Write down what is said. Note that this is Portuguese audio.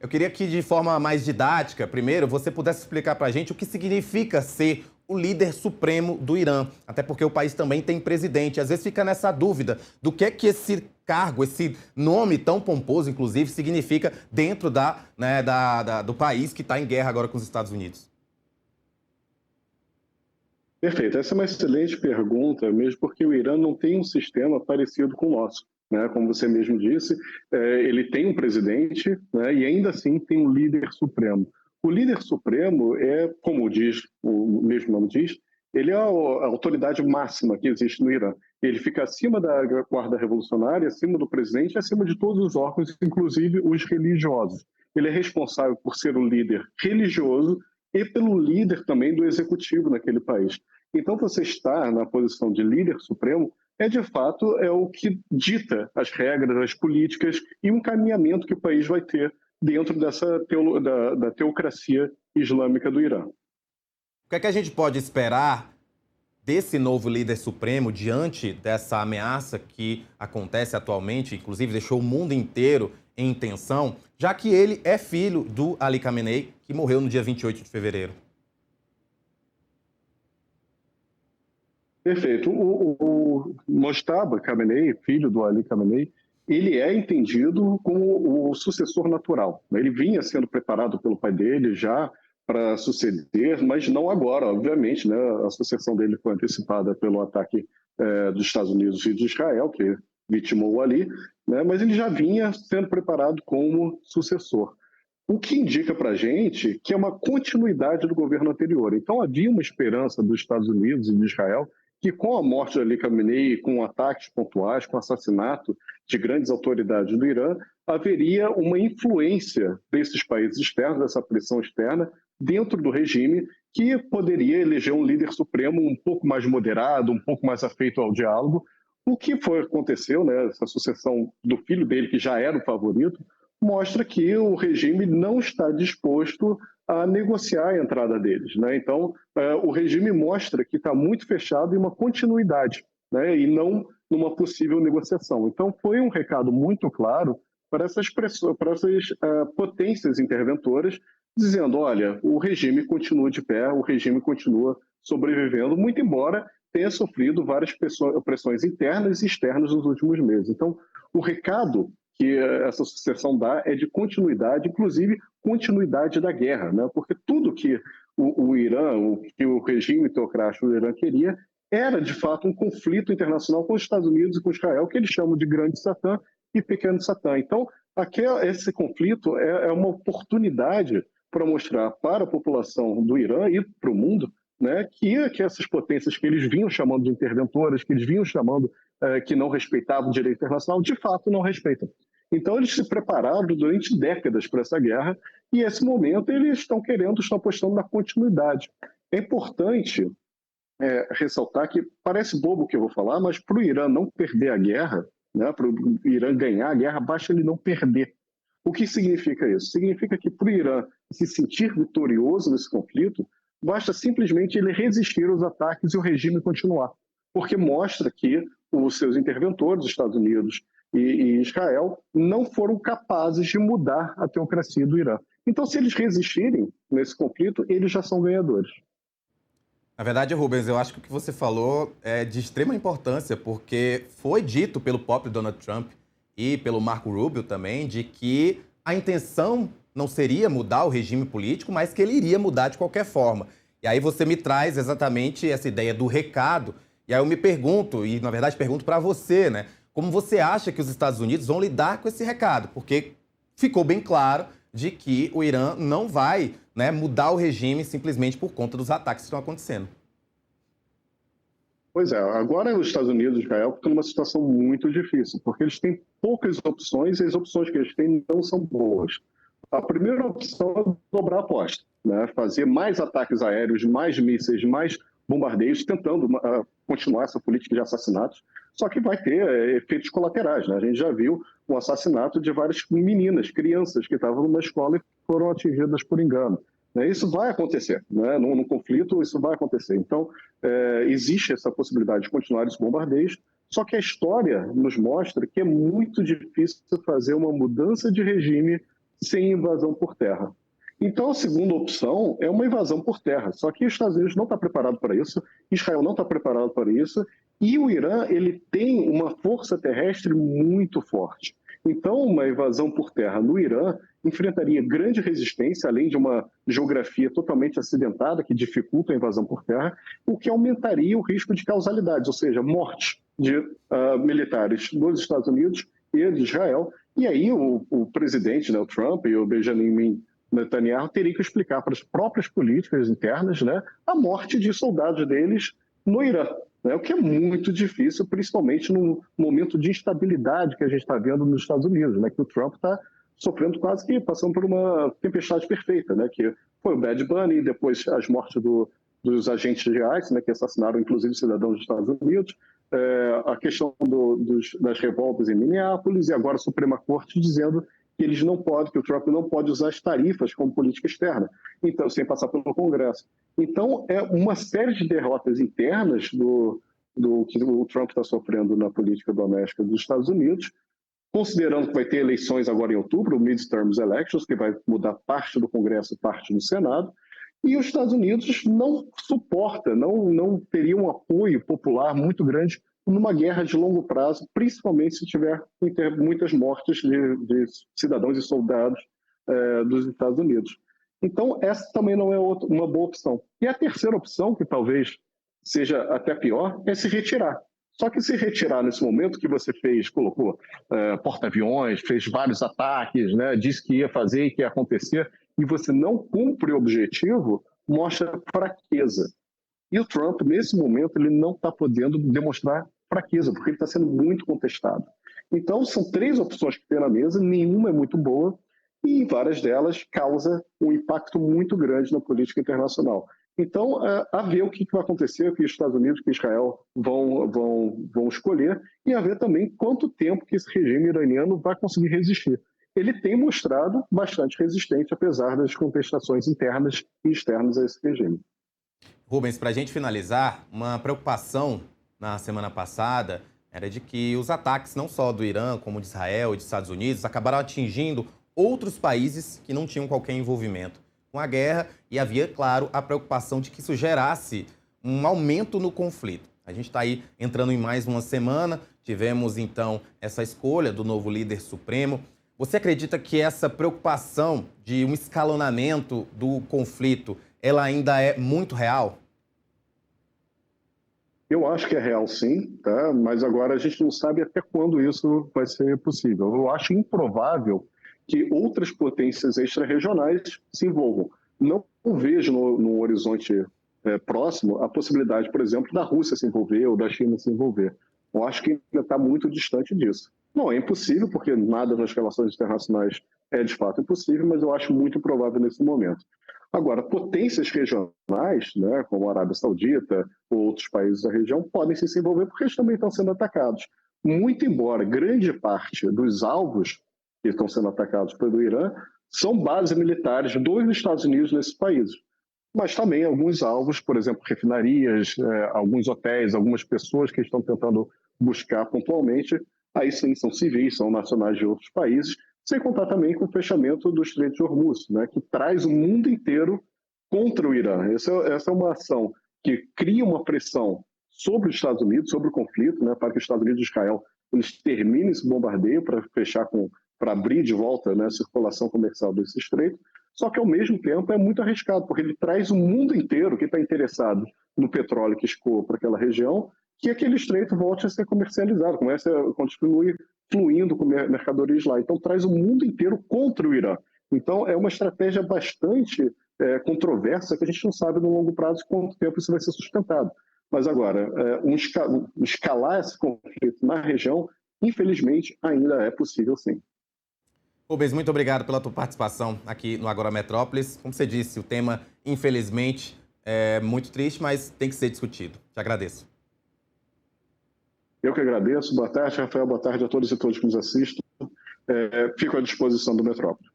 Eu queria que, de forma mais didática, primeiro, você pudesse explicar para a gente o que significa ser o líder supremo do Irã. Até porque o país também tem presidente. Às vezes fica nessa dúvida do que esse cargo, esse nome tão pomposo, inclusive, significa dentro do país que está em guerra agora com os Estados Unidos. Perfeito, essa é uma excelente pergunta, mesmo porque o Irã não tem um sistema parecido com o nosso, né? Como você mesmo disse, ele tem um presidente, né? E ainda assim tem um líder supremo. O líder supremo é, como diz, o mesmo nome diz, ele é a autoridade máxima que existe no Irã. Ele fica acima da guarda revolucionária, acima do presidente, acima de todos os órgãos, inclusive os religiosos. Ele é responsável por ser o líder religioso e pelo líder também do executivo naquele país. Então, você estar na posição de líder supremo de fato, é o que dita as regras, as políticas e o encaminhamento que o país vai ter dentro da teocracia islâmica do Irã. O que é que a gente pode esperar desse novo líder supremo diante dessa ameaça que acontece atualmente, inclusive deixou o mundo inteiro em tensão, já que ele é filho do Ali Khamenei, que morreu no dia 28 de fevereiro? Perfeito. O Mojtaba Khamenei, filho do Ali Khamenei, ele é entendido como o sucessor natural. Ele vinha sendo preparado pelo pai dele já para suceder, mas não agora, obviamente, né? A sucessão dele foi antecipada pelo ataque dos Estados Unidos e de Israel, que vitimou o Ali, né? Mas ele já vinha sendo preparado como sucessor. O que indica para a gente que é uma continuidade do governo anterior. Então, havia uma esperança dos Estados Unidos e de Israel que, com a morte de Ali Khamenei, com ataques pontuais, com o assassinato de grandes autoridades do Irã, haveria uma influência desses países externos, dessa pressão externa, dentro do regime, que poderia eleger um líder supremo um pouco mais moderado, um pouco mais afeito ao diálogo. O que aconteceu, né, essa sucessão do filho dele, que já era o favorito, mostra que o regime não está disposto a negociar a entrada deles, né? Então, o regime mostra que está muito fechado em uma continuidade, né? E não numa possível negociação. Então, foi um recado muito claro para essas potências interventoras, dizendo, olha, o regime continua de pé, o regime continua sobrevivendo, muito embora tenha sofrido várias pressões internas e externas nos últimos meses. Então, o recado que essa sucessão dá é de continuidade, inclusive continuidade da guerra, né? Porque tudo que o Irã, que o regime teocrático do Irã queria, era de fato um conflito internacional com os Estados Unidos e com Israel, que eles chamam de Grande Satã e Pequeno Satã. Então, esse conflito é uma oportunidade para mostrar para a população do Irã e para o mundo, né, que essas potências que eles vinham chamando de interventoras, que eles vinham chamando que não respeitavam o direito internacional, de fato não respeitam. Então, eles se prepararam durante décadas para essa guerra e, nesse momento, eles estão apostando na continuidade. É importante ressaltar que parece bobo o que eu vou falar, mas para o Irã não perder a guerra, né, para o Irã ganhar a guerra, basta ele não perder. O que significa isso? Significa que para o Irã se sentir vitorioso nesse conflito, basta simplesmente ele resistir aos ataques e o regime continuar. Porque mostra que os seus interventores, Estados Unidos e Israel, não foram capazes de mudar a teocracia do Irã. Então, se eles resistirem nesse conflito, eles já são ganhadores. Na verdade, Rubens, eu acho que o que você falou é de extrema importância, porque foi dito pelo próprio Donald Trump e pelo Marco Rubio também, de que a intenção não seria mudar o regime político, mas que ele iria mudar de qualquer forma. E aí você me traz exatamente essa ideia do recado, e aí eu me pergunto, e na verdade pergunto para você, né? Como você acha que os Estados Unidos vão lidar com esse recado? Porque ficou bem claro de que o Irã não vai, né, mudar o regime simplesmente por conta dos ataques que estão acontecendo. Pois é, agora os Estados Unidos e Israel estão numa situação muito difícil, porque eles têm poucas opções e as opções que eles têm não são boas. A primeira opção é dobrar a aposta, né? Fazer mais ataques aéreos, mais mísseis, mais bombardeios, tentando continuar essa política de assassinatos, só que vai ter efeitos colaterais, né? A gente já viu o assassinato de várias meninas, crianças que estavam numa escola e foram atingidas por engano. Isso vai acontecer, né? Num conflito isso vai acontecer. Então, existe essa possibilidade de continuar esses bombardeios, só que a história nos mostra que é muito difícil fazer uma mudança de regime sem invasão por terra. Então, a segunda opção é uma invasão por terra. Só que os Estados Unidos não está preparado para isso, Israel não está preparado para isso, e o Irã ele tem uma força terrestre muito forte. Então, uma invasão por terra no Irã enfrentaria grande resistência, além de uma geografia totalmente acidentada, que dificulta a invasão por terra, o que aumentaria o risco de causalidades, ou seja, morte de militares dos Estados Unidos e de Israel. E aí o presidente, né, o Trump e o Benjamin Netanyahu teriam que explicar para as próprias políticas internas, né, a morte de soldados deles no Irã, né, o que é muito difícil, principalmente num momento de instabilidade que a gente está vendo nos Estados Unidos, né, que o Trump está sofrendo quase que passando por uma tempestade perfeita, né, que foi o Bad Bunny, depois as mortes dos agentes de ICE, né, que assassinaram inclusive cidadãos dos Estados Unidos, a questão das revoltas em Minneapolis, e agora a Suprema Corte dizendo que eles não podem, que o Trump não pode usar as tarifas como política externa, então, sem passar pelo Congresso. Então, é uma série de derrotas internas do que o Trump está sofrendo na política doméstica dos Estados Unidos, considerando que vai ter eleições agora em outubro, midterms elections, que vai mudar parte do Congresso e parte do Senado, e os Estados Unidos não suporta, não teria um apoio popular muito grande numa guerra de longo prazo, principalmente se tiver muitas mortes de cidadãos e soldados dos Estados Unidos. Então, essa também não é uma boa opção. E a terceira opção, que talvez seja até pior, é se retirar. Só que se retirar nesse momento que você colocou porta-aviões, fez vários ataques, né, disse que ia fazer e que ia acontecer, e você não cumpre o objetivo, mostra fraqueza. E o Trump, nesse momento, ele não está podendo demonstrar fraqueza, porque ele está sendo muito contestado. Então, são três opções que tem na mesa, nenhuma é muito boa, e várias delas causam um impacto muito grande na política internacional. Então, a ver o que vai acontecer, o que os Estados Unidos e Israel vão escolher, e a ver também quanto tempo que esse regime iraniano vai conseguir resistir. Ele tem mostrado bastante resistente, apesar das contestações internas e externas a esse regime. Rubens, para a gente finalizar, uma preocupação na semana passada era de que os ataques, não só do Irã, como de Israel e dos Estados Unidos, acabaram atingindo outros países que não tinham qualquer envolvimento com a guerra, e havia, claro, a preocupação de que isso gerasse um aumento no conflito. A gente está aí entrando em mais uma semana, tivemos então essa escolha do novo líder supremo. Você acredita que essa preocupação de um escalonamento do conflito, ela ainda é muito real? Eu acho que é real, sim, tá? Mas agora a gente não sabe até quando isso vai ser possível. Eu acho improvável que outras potências extra-regionais se envolvam. Não vejo no horizonte próximo a possibilidade, por exemplo, da Rússia se envolver ou da China se envolver. Eu acho que ainda está muito distante disso. Não é impossível, porque nada nas relações internacionais é de fato impossível, mas eu acho muito provável nesse momento. Agora, potências regionais, né, como a Arábia Saudita ou outros países da região, podem se envolver porque eles também estão sendo atacados. Muito embora grande parte dos alvos que estão sendo atacados pelo Irã são bases militares dos Estados Unidos nesses países. Mas também alguns alvos, por exemplo, refinarias, alguns hotéis, algumas pessoas que estão tentando buscar pontualmente, aí sim são civis, são nacionais de outros países, sem contar também com o fechamento do Estreito de Hormuz, né, que traz o mundo inteiro contra o Irã. Essa é uma ação que cria uma pressão sobre os Estados Unidos, sobre o conflito, né, para que os Estados Unidos e Israel eles terminem esse bombardeio para abrir de volta, né, a circulação comercial desse estreito. Só que, ao mesmo tempo, é muito arriscado, porque ele traz o mundo inteiro que está interessado no petróleo que escoa para aquela região, que aquele estreito volte a ser comercializado, continue fluindo com mercadorias lá. Então, traz o mundo inteiro contra o Irã. Então, é uma estratégia bastante controversa, que a gente não sabe no longo prazo quanto tempo isso vai ser sustentado. Mas agora, escalar esse conflito na região, infelizmente, ainda é possível sim. Rubens, muito obrigado pela tua participação aqui no Agora Metrópolis. Como você disse, o tema, infelizmente, é muito triste, mas tem que ser discutido. Te agradeço. Eu que agradeço. Boa tarde, Rafael. Boa tarde a todos e todas que nos assistem. Fico à disposição do Metrópolis.